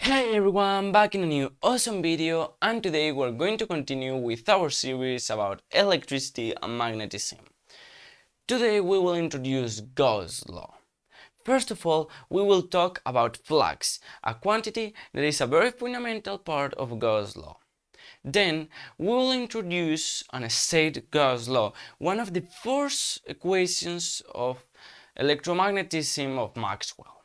Hey everyone, back in a new awesome video, and today we're going to continue with our series about electricity and magnetism. Today we will introduce Gauss Law. First of all, we will talk about flux, a quantity that is a very fundamental part of Gauss Law. Then we will introduce and state Gauss Law, one of the first equations of electromagnetism of Maxwell.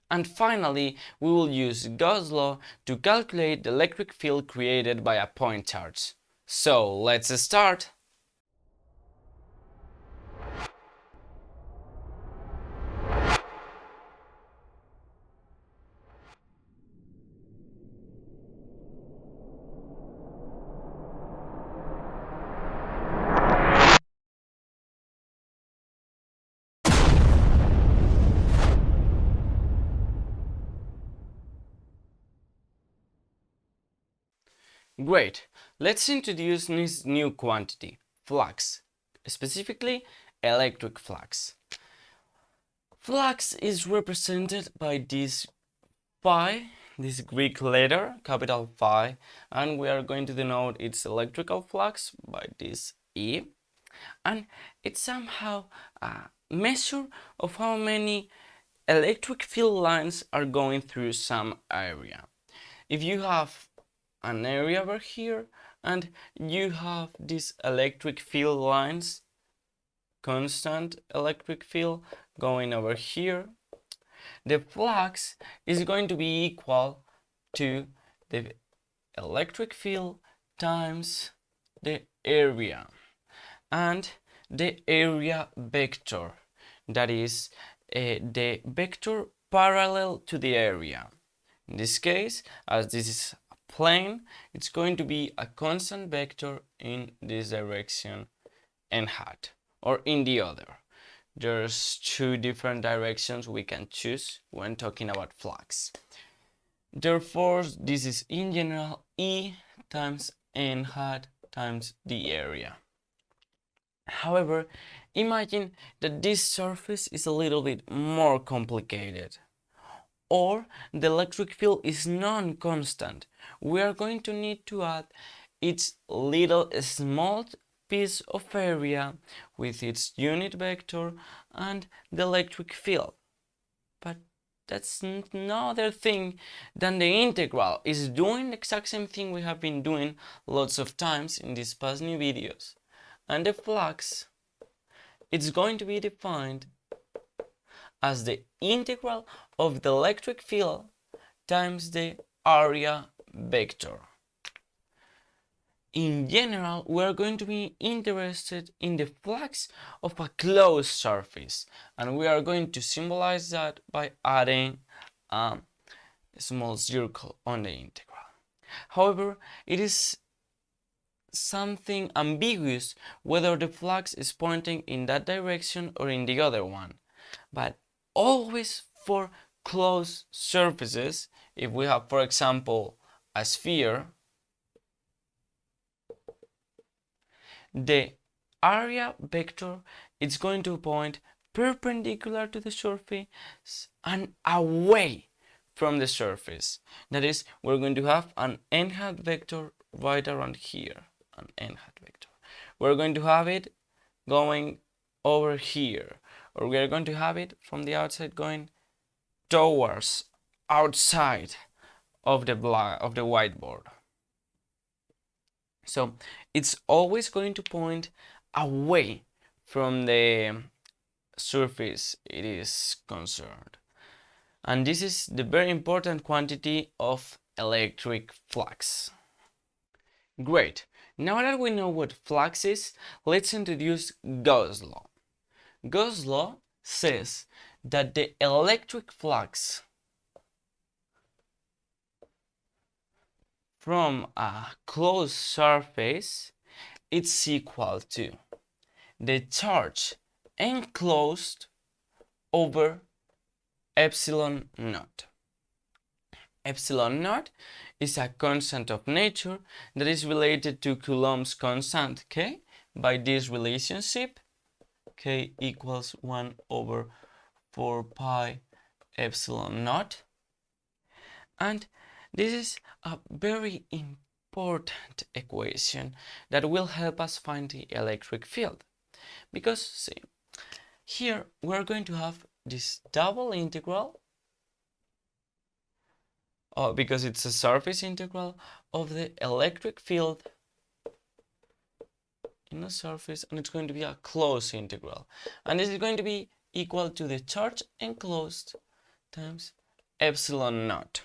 And finally, we will use Gauss' law to calculate the electric field created by a point charge. So, let's start! Great, let's introduce this new quantity, flux, specifically electric flux. Flux is represented by this phi, this Greek letter, capital Phi, and we are going to denote its electrical flux by this E. And it's somehow a measure of how many electric field lines are going through some area. If you have an area over here and you have these electric field lines, constant electric field going over here, the flux is going to be equal to the electric field times the area and the area vector, that is the vector parallel to the area. In this case, as this is a plane, it's going to be a constant vector in this direction n hat, or in the other. There's two different directions we can choose when talking about flux. Therefore, this is in general E times n hat times the area. However, imagine that this surface is a little bit more complicated, or the electric field is non-constant. We are going to need to add its little small piece of area with its unit vector and the electric field. But that's no other thing than the integral is doing the exact same thing we have been doing lots of times in these past new videos. And the flux, it's going to be defined as the integral of the electric field times the area vector. In general, we are going to be interested in the flux of a closed surface, and we are going to symbolize that by adding a small circle on the integral. However, it is something ambiguous whether the flux is pointing in that direction or in the other one. But always for closed surfaces, if we have, for example, a sphere, the area vector is going to point perpendicular to the surface and away from the surface. That is, we're going to have an n hat vector right around here, an n hat vector. We're going to have it going over here, or we are going to have it from the outside going towards outside of the whiteboard. So it's always going to point away from the surface it is concerned. And this is the very important quantity of electric flux. Great. Now that we know what flux is, let's introduce Gauss' law. Gauss' law says that the electric flux from a closed surface is equal to the charge enclosed over epsilon naught. Epsilon naught is a constant of nature that is related to Coulomb's constant K by this relationship, K equals 1 over 4 pi epsilon naught. And This is a very important equation that will help us find the electric field. Because, see, here we're going to have this double integral, because it's a surface integral of the electric field in a surface, and it's going to be a closed integral. And this is going to be equal to the charge enclosed times epsilon naught.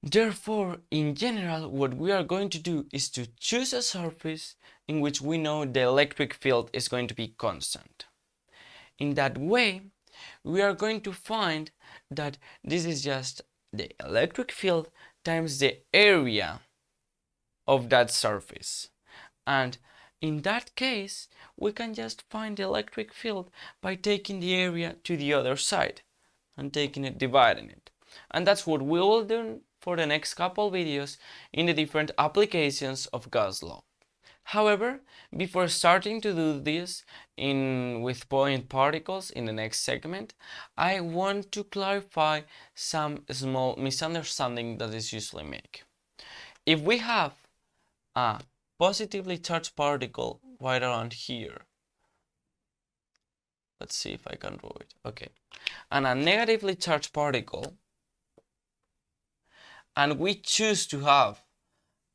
Therefore, in general, what we are going to do is to choose a surface in which we know the electric field is going to be constant. In that way, we are going to find that this is just the electric field times the area of that surface. And in that case, we can just find the electric field by taking the area to the other side and dividing it. And that's what we will do for the next couple videos in the different applications of Gauss Law. However, before starting to do this with point particles in the next segment, I want to clarify some small misunderstanding that is usually made. If we have a positively charged particle right around here, let's see if I can draw it, okay, and a negatively charged particle, and we choose to have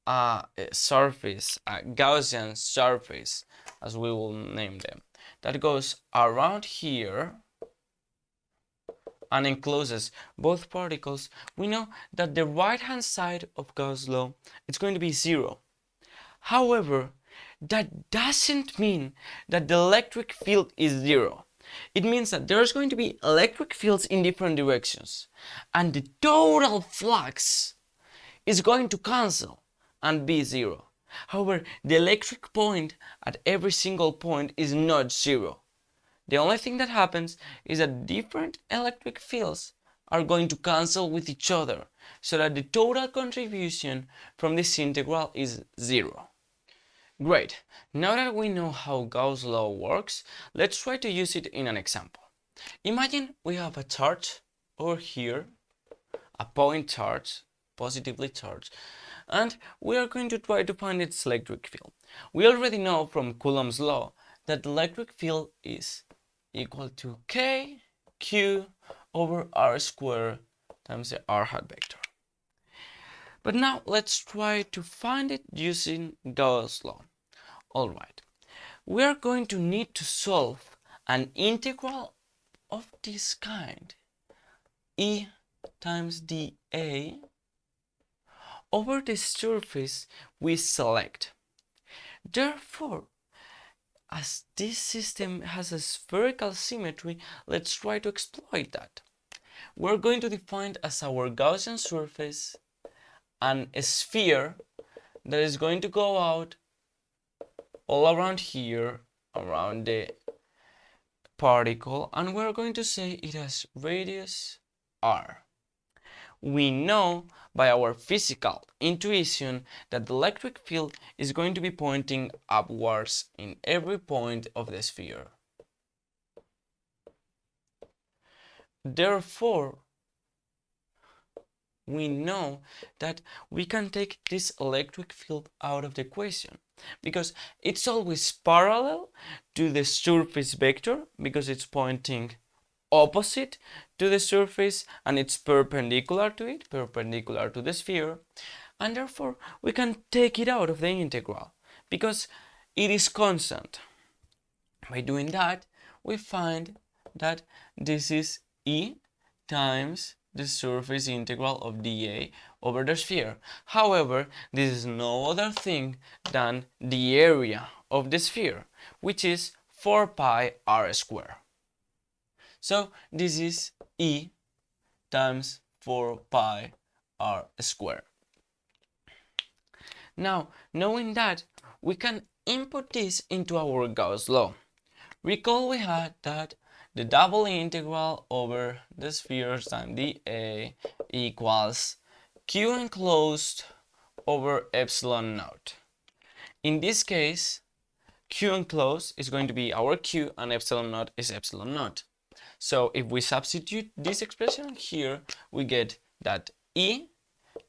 a surface, a Gaussian surface, as we will name them, that goes around here and encloses both particles, we know that the right hand side of Gauss law is going to be 0. However, that doesn't mean that the electric field is 0. It means that there's going to be electric fields in different directions, and the total flux is going to cancel and be 0. However, the electric point at every single point is not 0. The only thing that happens is that different electric fields are going to cancel with each other, so that the total contribution from this integral is 0. Great, now that we know how Gauss law works, let's try to use it in an example. Imagine we have a charge over here, a point charge, positively charged, and we are going to try to find its electric field. We already know from Coulomb's law that the electric field is equal to k q over r squared times the r hat vector. But now let's try to find it using Gauss law. Alright, we are going to need to solve an integral of this kind, E times dA, over the surface we select. Therefore, as this system has a spherical symmetry, let's try to exploit that. We're going to define as our Gaussian surface a sphere that is going to go out all around here, around the particle, and we're going to say it has radius r. We know by our physical intuition that the electric field is going to be pointing upwards in every point of the sphere. Therefore, we know that we can take this electric field out of the equation, because it's always parallel to the surface vector, because it's pointing opposite to the surface and it's perpendicular to it, perpendicular to the sphere, and therefore we can take it out of the integral because it is constant. By doing that, we find that this is E times the surface integral of dA over the sphere. However, this is no other thing than the area of the sphere, which is 4 pi r squared. So this is E times 4 pi r squared. Now, knowing that, we can input this into our Gauss law. Recall we had that the double integral over the sphere times dA equals q enclosed over epsilon naught. In this case, q enclosed is going to be our q and epsilon naught is epsilon naught. So if we substitute this expression here, we get that E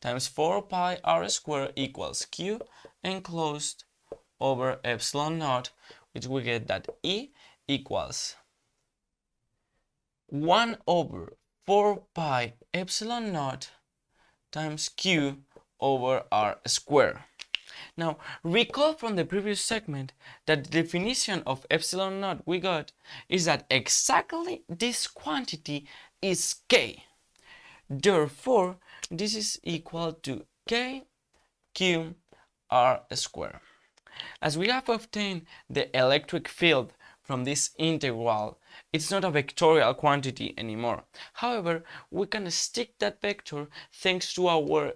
times 4 pi r squared equals Q enclosed over epsilon naught, which we get that E equals 1 over 4 pi epsilon naught times Q over r squared. Now, recall from the previous segment that the definition of epsilon naught we got is that exactly this quantity is K. Therefore, this is equal to K Q r squared. As we have obtained the electric field from this integral, it's not a vectorial quantity anymore. However, we can stick that vector thanks to our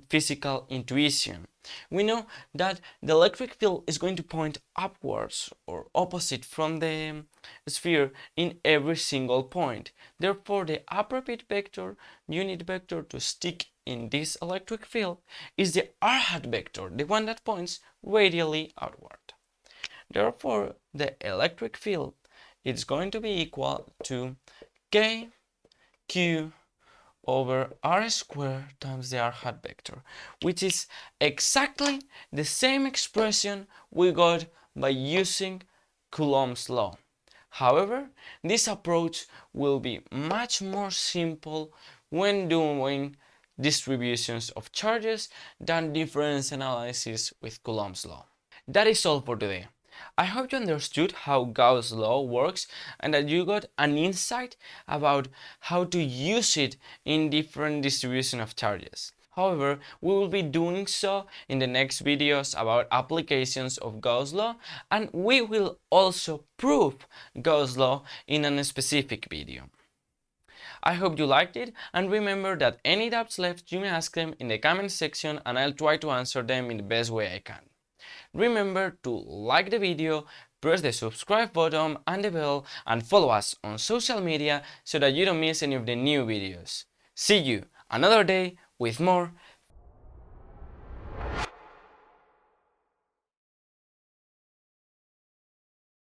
physical intuition. We know that the electric field is going to point upwards or opposite from the sphere in every single point. Therefore, the appropriate vector, unit vector to stick in this electric field is the r hat vector, the one that points radially outward. Therefore, the electric field is going to be equal to K Q over r squared times the r hat vector, which is exactly the same expression we got by using Coulomb's law. However, this approach will be much more simple when doing distributions of charges than difference analysis with Coulomb's law. That is all for today. I hope you understood how Gauss law works and that you got an insight about how to use it in different distribution of charges. However, we will be doing so in the next videos about applications of Gauss law, and we will also prove Gauss law in a specific video. I hope you liked it, and remember that any doubts left you may ask them in the comment section and I'll try to answer them in the best way I can. Remember to like the video, press the subscribe button and the bell, and follow us on social media so that you don't miss any of the new videos. See you another day with more